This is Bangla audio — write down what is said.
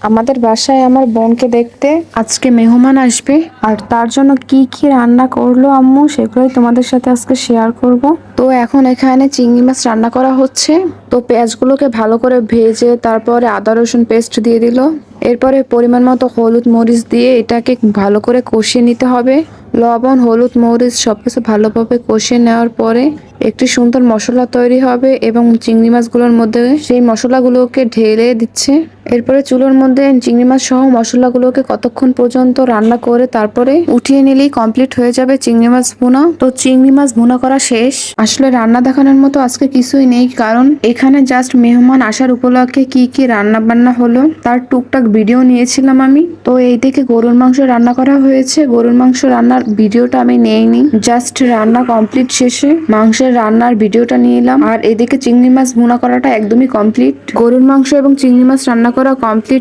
আমাদের বাসায় আমার বোনকে দেখতে আজকে মেহমান আসবে, আর তার জন্য কি কি রান্না করলো আম্মু সেগুলোই তোমাদের সাথে আজকে শেয়ার করব। তো এখন এখানে চিংড়ি মাছ রান্না করা হচ্ছে। তো পেঁয়াজগুলোকে ভালো করে ভেজে তারপরে আদা রসুন পেস্ট দিয়ে দিল। এরপরে পরিমাণ মতো হলুদ মরিচ দিয়ে এটাকে ভালো করে কষিয়ে নিতে হবে। লবণ হলুদ মরিচ সবকিছু ভালোভাবে কষিয়ে নেওয়ার পরে একটি সুন্দর মশলা তৈরি হবে এবং চিংড়ি মাছগুলোর মধ্যে সেই মশলাগুলোকে ঢেলে দিচ্ছে। এরপরে চুলোর মধ্যে চিংড়ি মাছ সহ মশলাগুলোকে কতক্ষণ পর্যন্ত রান্না করে তারপরে উঠিয়ে নিলেই কমপ্লিট হয়ে যাবে চিংড়ি মাছ ভুনা। তো চিংড়ি মাছ ভুনা করা শেষ। আসলে রান্না দেখানোর মতো আজকে কিছুই নেই, কারণ এখানে জাস্ট মেহমান আসার উপলক্ষে কি কি রান্না বান্না হলো তার টুকটাক ভিডিও নিয়েছিলাম আমি। তো এইদিকে গরুর মাংস রান্না করা হয়েছে। গরুর মাংস রান্নার ভিডিওটা আমি নেইনি, জাস্ট রান্না কমপ্লিট শেষে মাংসের রান্নার ভিডিওটা নিলাম। আর এদিকে চিংড়ি মাছ ভুনা করাটা একদমই কমপ্লিট। গরুর মাংস এবং চিংড়ি মাছ রান্না করা কমপ্লিট।